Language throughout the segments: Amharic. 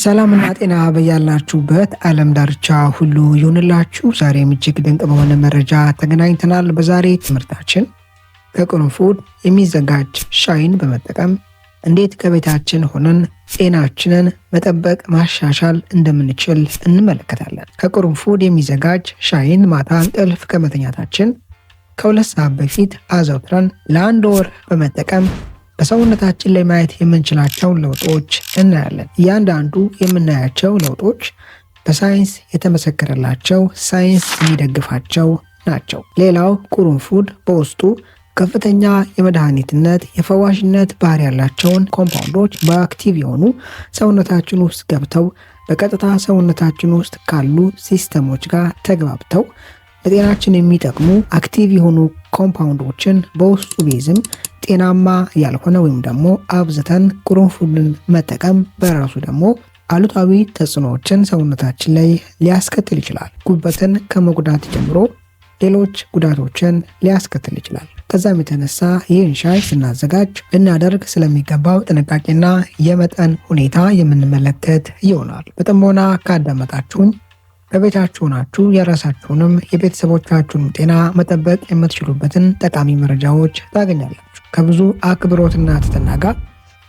ሰላምና ጤና በያላችሁበት ዓለም ዳርቻ ሁሉ ይሁንላችሁ። ዛሬም እጅግ ድንቅ በሆነ መረጃ ተገናኝተናል። በዛሬ ትምህርታችን ከቅርንፉድ የሚዘጋጅ ሻይን በመጠቀም እንዴት ከቤታችን ሆነን ጤናችንን መጠበቅ ማሻሻል እንደምንችል እንመለከታለን። ከቅርንፉድ የሚዘጋጅ ሻይን ማታ እንቅልፍ ከመተኛታችን ከ2 ሰዓት በፊት አዘውትረን ለ1 ወር በመጠቀም በሰውነታችን ላይ ማየት የምንችላቸው ለውጦች እናያለን። እያንዳንዱ የምናያቸው ለውጦች በሳይንስ የተመሰከረላቸው፣ ሳይንስ የሚደግፋቸው ናቸው። ሌላው ቅርንፉድ በውስጡ ከፍተኛ የመድኃኒትነት የፈዋሽነት ባህሪ ያላቸውን ኮምፓውንዶች በአክቲቭ የሆኑ ሰውነታችን ውስጥ ገብተው በቀጥታ ሰውነታችን ውስጥ ካሉ ሲስተሞች ጋር ተግባብተው ለጤናችን የሚጠቅሙ አክቲቭ የሆኑ ኮምፓውንዶችን በውስጡ ቢይዝም ጤናማ ያልሆነ ወይም ደግሞ አብዝተን ቅርንፉድን መጠቀም በራሱ ደግሞ አሉታዊ ተጽዕኖዎችን ሰውነታችን ላይ ሊያስከትል ይችላል። ጉበትን ከመጉዳት ጀምሮ ሌሎች ጉዳቶችን ሊያስከትል ይችላል። ከዛም የተነሳ ይህን ሻይ ስናዘጋጅ ልናደርግ ስለሚገባው ጥንቃቄና የመጠን ሁኔታ የምንመለከት ይሆናል። በጥሞና ካዳመጣችሁን በቤታችሁ ናችሁ የራሳችሁንም የቤተሰቦቻችሁንም ጤና መጠበቅ የምትችሉበትን ጠቃሚ መረጃዎች ታገኛላችሁ። ከብዙ አክብሮትና ትህትና ጋር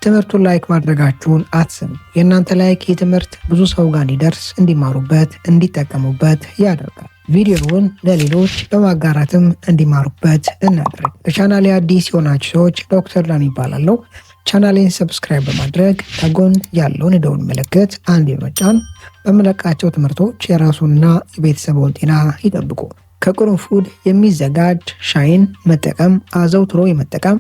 ትምህርቱን ላይክ ማድረጋችሁን አትስኑ። የእናንተ ላይክ ይህ ትምህርት ብዙ ሰው ጋር እንዲደርስ፣ እንዲማሩበት፣ እንዲጠቀሙበት ያደርጋል። ቪዲዮውን ለሌሎች በማጋራትም እንዲማሩበት እናድርግ። ለቻናሌ አዲስ የሆናችሁ ሰዎች ዶክተር ዳን ይባላለሁ። ቻናሌን ሰብስክራይብ በማድረግ ከጎን ያለውን የደወል ምልክት አንድ በመጫን በመለቃቸው ትምህርቶች የራሱንና የቤተሰቡን ጤና ይጠብቁ። ከቅርንፉድ የሚዘጋጅ ሻይን መጠቀም አዘውትሮ የመጠቀም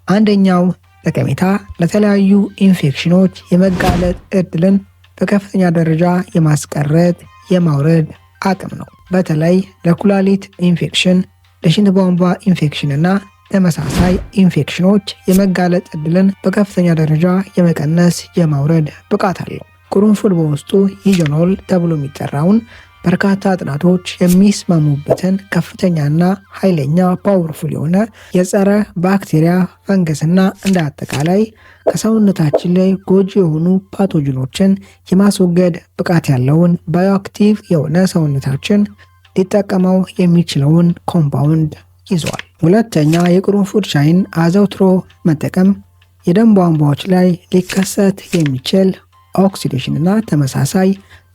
አንደኛው ጠቀሜታ ለተለያዩ ኢንፌክሽኖች የመጋለጥ እድልን በከፍተኛ ደረጃ የማስቀረት የማውረድ አቅም ነው። በተለይ ለኩላሊት ኢንፌክሽን፣ ለሽንት ቧንቧ ኢንፌክሽን እና ተመሳሳይ ኢንፌክሽኖች የመጋለጥ እድልን በከፍተኛ ደረጃ የመቀነስ የማውረድ ብቃት አለው። ቅርንፉድ በውስጡ ኢዞኖል ተብሎ የሚጠራውን በርካታ ጥናቶች የሚስማሙበትን ከፍተኛና ኃይለኛ ፓወርፉል የሆነ የጸረ ባክቴሪያ ፈንገስና እንደ አጠቃላይ ከሰውነታችን ላይ ጎጂ የሆኑ ፓቶጅኖችን የማስወገድ ብቃት ያለውን ባዮአክቲቭ የሆነ ሰውነታችን ሊጠቀመው የሚችለውን ኮምፓውንድ ይዟል። ሁለተኛ፣ የቅርንፉድ ሻይን አዘውትሮ መጠቀም የደም ቧንቧዎች ላይ ሊከሰት የሚችል ኦክሲዴሽን እና ተመሳሳይ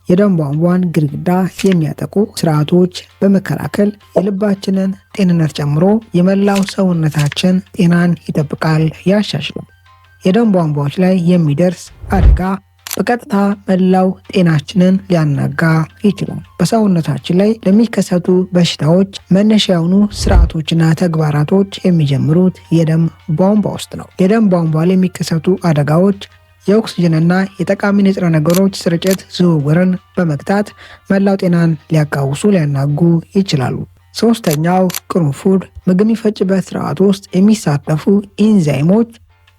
የደም ቧንቧን ግድግዳ የሚያጠቁ ስርዓቶች በመከላከል የልባችንን ጤንነት ጨምሮ የመላው ሰውነታችን ጤናን ይጠብቃል፣ ያሻሽላል። የደም ቧንቧዎች ላይ የሚደርስ አደጋ በቀጥታ መላው ጤናችንን ሊያናጋ ይችላል። በሰውነታችን ላይ ለሚከሰቱ በሽታዎች መነሻ የሆኑ ስርዓቶችና ተግባራቶች የሚጀምሩት የደም ቧንቧ ውስጥ ነው። የደም ቧንቧ ላይ የሚከሰቱ አደጋዎች የኦክስጅንና የጠቃሚ ንጥረ ነገሮች ስርጭት ዝውውርን በመግታት መላው ጤናን ሊያቃውሱ ሊያናጉ ይችላሉ። ሶስተኛው፣ ቅርንፉድ ምግብ የሚፈጭበት ስርዓት ውስጥ የሚሳተፉ ኢንዛይሞች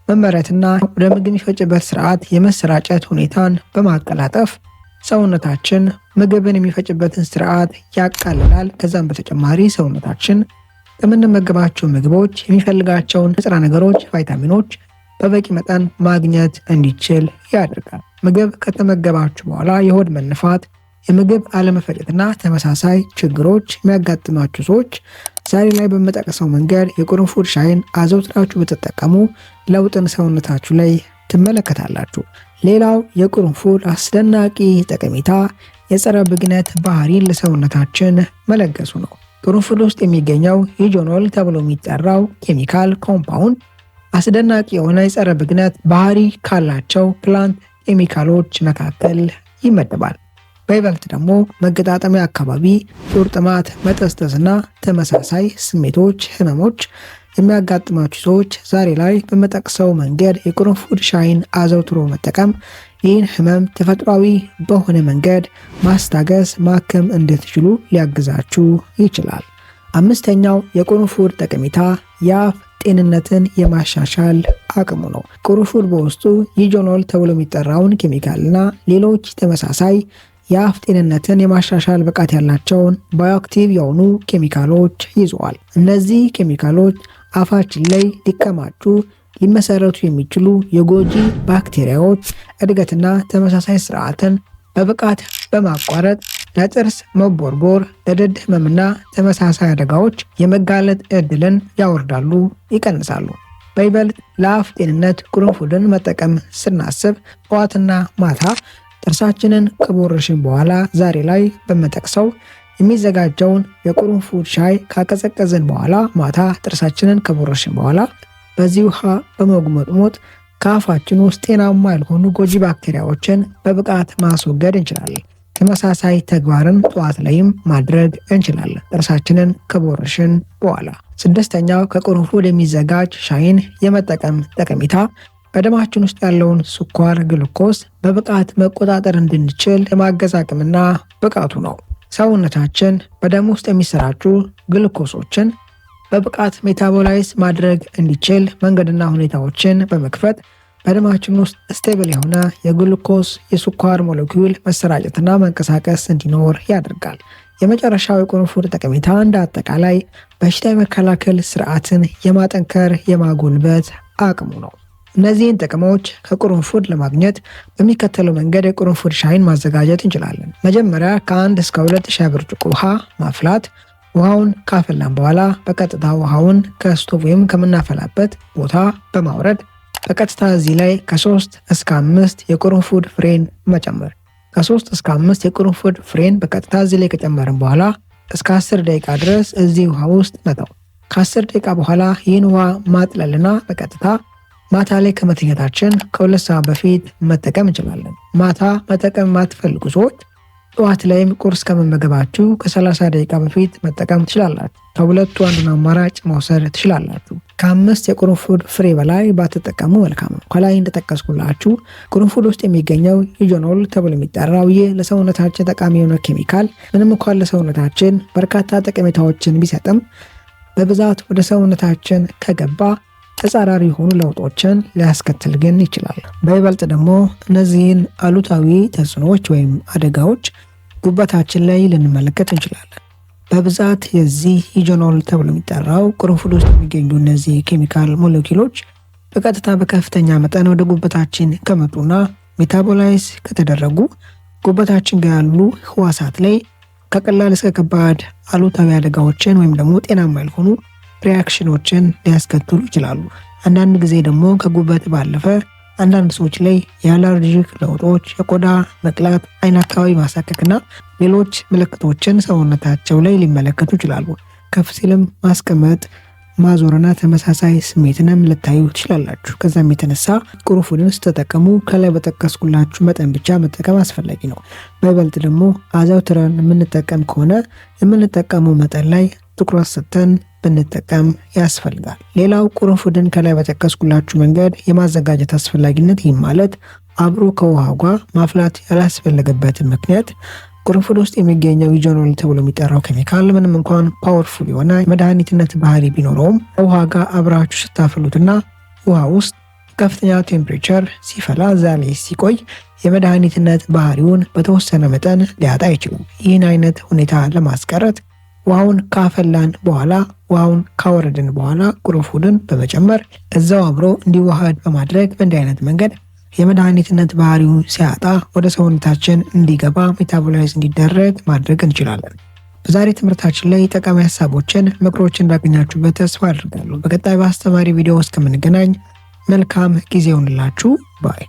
መመረትና ወደ ምግብ የሚፈጭበት ስርዓት የመሰራጨት ሁኔታን በማቀላጠፍ ሰውነታችን ምግብን የሚፈጭበትን ስርዓት ያቃልላል። ከዛም በተጨማሪ ሰውነታችን ከምንመገባቸው ምግቦች የሚፈልጋቸውን ንጥረ ነገሮች፣ ቫይታሚኖች በበቂ መጠን ማግኘት እንዲችል ያደርጋል። ምግብ ከተመገባችሁ በኋላ የሆድ መነፋት፣ የምግብ አለመፈጨትና ተመሳሳይ ችግሮች የሚያጋጥማችሁ ሰዎች ዛሬ ላይ በመጠቀሰው መንገድ የቅርንፉድ ሻይን አዘውትራችሁ በተጠቀሙ ለውጥን ሰውነታችሁ ላይ ትመለከታላችሁ። ሌላው የቅርንፉድ አስደናቂ ጠቀሜታ የጸረ ብግነት ባህሪን ለሰውነታችን መለገሱ ነው። ቅርንፉድ ውስጥ የሚገኘው ኢዞኖል ተብሎ የሚጠራው ኬሚካል ኮምፓውንድ አስደናቂ የሆነ የጸረ ብግነት ባህሪ ካላቸው ፕላንት ኬሚካሎች መካከል ይመደባል። በይበልጥ ደግሞ መገጣጠሚያ አካባቢ ቁርጥማት፣ መጠስጠስና ተመሳሳይ ስሜቶች፣ ህመሞች የሚያጋጥማችሁ ሰዎች ዛሬ ላይ በመጠቅሰው መንገድ የቅርንፉድ ሻይን አዘውትሮ መጠቀም ይህን ህመም ተፈጥሯዊ በሆነ መንገድ ማስታገስ ማከም እንድትችሉ ሊያግዛችሁ ይችላል። አምስተኛው የቅርንፉድ ጠቀሜታ የአፍ ጤንነትን የማሻሻል አቅሙ ነው። ቅርንፉድ በውስጡ ኢዞኖል ተብሎ የሚጠራውን ኬሚካልና ሌሎች ተመሳሳይ የአፍ ጤንነትን የማሻሻል ብቃት ያላቸውን ባዮአክቲቭ የሆኑ ኬሚካሎች ይዘዋል። እነዚህ ኬሚካሎች አፋችን ላይ ሊከማቹ ሊመሰረቱ የሚችሉ የጎጂ ባክቴሪያዎች እድገትና ተመሳሳይ ስርዓትን በብቃት በማቋረጥ ለጥርስ መቦርቦር፣ ለድድ ህመምና ተመሳሳይ አደጋዎች የመጋለጥ ዕድልን ያወርዳሉ፣ ይቀንሳሉ። በይበልጥ ለአፍ ጤንነት ቅርንፉድን መጠቀም ስናስብ ጠዋትና ማታ ጥርሳችንን ከቦረሽን በኋላ ዛሬ ላይ በመጠቅሰው የሚዘጋጀውን የቅርንፉድ ሻይ ካቀዘቀዝን በኋላ ማታ ጥርሳችንን ከቦረሽን በኋላ በዚህ ውሃ በመጉመጥሞጥ ከአፋችን ውስጥ ጤናማ ያልሆኑ ጎጂ ባክቴሪያዎችን በብቃት ማስወገድ እንችላለን። ተመሳሳይ ተግባርን ጠዋት ላይም ማድረግ እንችላለን ጥርሳችንን ከቦረሽን በኋላ። ስድስተኛው ከቅርንፉድ የሚዘጋጅ ሻይን የመጠቀም ጠቀሜታ በደማችን ውስጥ ያለውን ስኳር ግሉኮስ በብቃት መቆጣጠር እንድንችል የማገዝ አቅምና ብቃቱ ነው። ሰውነታችን በደም ውስጥ የሚሰራጩ ግሉኮሶችን በብቃት ሜታቦላይዝ ማድረግ እንዲችል መንገድና ሁኔታዎችን በመክፈት በደማችን ውስጥ ስቴብል የሆነ የግሉኮስ የስኳር ሞለኪውል መሰራጨትና መንቀሳቀስ እንዲኖር ያደርጋል። የመጨረሻው የቅርንፉድ ጠቀሜታ እንደ አጠቃላይ በሽታ የመከላከል ስርዓትን የማጠንከር የማጎልበት አቅሙ ነው። እነዚህን ጥቅሞች ከቅርንፉድ ለማግኘት በሚከተለው መንገድ የቅርንፉድ ሻይን ማዘጋጀት እንችላለን። መጀመሪያ ከ1 እስከ 2 ሻይ ብርጭቆ ውሃ ማፍላት። ውሃውን ካፈላን በኋላ በቀጥታ ውሃውን ከስቶቭ ወይም ከምናፈላበት ቦታ በማውረድ በቀጥታ እዚህ ላይ ከ3 እስከ 5 የቅርንፉድ ፍሬን መጨመር። ከ3 እስከ 5 የቅርንፉድ ፍሬን በቀጥታ እዚህ ላይ ከጨመርን በኋላ እስከ 10 ደቂቃ ድረስ እዚህ ውሃ ውስጥ መተው። ከ10 ደቂቃ በኋላ ይህን ውሃ ማጥለልና በቀጥታ ማታ ላይ ከመተኛታችን ከ2 ሰዓት በፊት መጠቀም እንችላለን። ማታ መጠቀም የማትፈልጉ ሰዎች ጠዋት ላይም ቁርስ ከመመገባችሁ ከ30 ደቂቃ በፊት መጠቀም ትችላላችሁ። ከሁለቱ አንዱን አማራጭ መውሰድ ትችላላችሁ። ከ5 የቅርንፉድ ፍሬ በላይ ባትጠቀሙ መልካም ነው። ከላይ እንደጠቀስኩላችሁ ቅርንፉድ ውስጥ የሚገኘው ኢጆኖል ተብሎ የሚጠራው ይህ ለሰውነታችን ጠቃሚ የሆነ ኬሚካል ምንም እንኳን ለሰውነታችን በርካታ ጠቀሜታዎችን ቢሰጥም በብዛት ወደ ሰውነታችን ከገባ ተጻራሪ የሆኑ ለውጦችን ሊያስከትል ግን ይችላል። በይበልጥ ደግሞ እነዚህን አሉታዊ ተጽዕኖዎች ወይም አደጋዎች ጉበታችን ላይ ልንመለከት እንችላለን። በብዛት የዚህ ኢጆኖል ተብሎ የሚጠራው ቅርንፉድ ውስጥ የሚገኙ እነዚህ ኬሚካል ሞለኪውሎች በቀጥታ በከፍተኛ መጠን ወደ ጉበታችን ከመጡና ሜታቦላይዝ ከተደረጉ ጉበታችን ጋር ያሉ ህዋሳት ላይ ከቀላል እስከ ከባድ አሉታዊ አደጋዎችን ወይም ደግሞ ጤናማ ያልሆኑ ሪያክሽኖችን ሊያስከትሉ ይችላሉ። አንዳንድ ጊዜ ደግሞ ከጉበት ባለፈ አንዳንድ ሰዎች ላይ የአለርጂክ ለውጦች፣ የቆዳ መቅላት፣ አይን አካባቢ ማሳከክና ሌሎች ምልክቶችን ሰውነታቸው ላይ ሊመለከቱ ይችላሉ። ከፍ ሲልም ማስቀመጥ፣ ማዞርና ተመሳሳይ ስሜትንም ልታዩ ትችላላችሁ። ከዛም የተነሳ ቅርንፉድን ስትጠቀሙ ከላይ በጠቀስኩላችሁ መጠን ብቻ መጠቀም አስፈላጊ ነው። በይበልጥ ደግሞ አዘውትረን የምንጠቀም ከሆነ የምንጠቀመው መጠን ላይ ትኩረት ሰጥተን ብንጠቀም ያስፈልጋል። ሌላው ቅርንፉድን ከላይ በጠቀስኩላችሁ መንገድ የማዘጋጀት አስፈላጊነት፣ ይህ ማለት አብሮ ከውሃ ጋር ማፍላት ያላስፈለገበትን ምክንያት ቅርንፉድ ውስጥ የሚገኘው ኢጆኖል ተብሎ የሚጠራው ኬሚካል ምንም እንኳን ፓወርፉል የሆነ መድኃኒትነት ባህሪ ቢኖረውም ውሃ ጋር አብራችሁ ስታፈሉትና ውሃ ውስጥ ከፍተኛ ቴምፕሬቸር ሲፈላ እዛ ላይ ሲቆይ የመድኃኒትነት ባህሪውን በተወሰነ መጠን ሊያጣ ይችላል። ይህን አይነት ሁኔታ ለማስቀረት ውሃውን ካፈላን በኋላ ውሃውን ካወረድን በኋላ ቅርንፉድን በመጨመር እዛው አብሮ እንዲዋሃድ በማድረግ በእንዲህ አይነት መንገድ የመድኃኒትነት ባህሪውን ሲያጣ ወደ ሰውነታችን እንዲገባ ሜታቦላይዝ እንዲደረግ ማድረግ እንችላለን። በዛሬ ትምህርታችን ላይ ጠቃሚ ሀሳቦችን፣ ምክሮችን እንዳገኛችሁበት ተስፋ አድርጋለሁ። በቀጣይ በአስተማሪ ቪዲዮ እስከምንገናኝ መልካም ጊዜ ይሁንላችሁ ባይ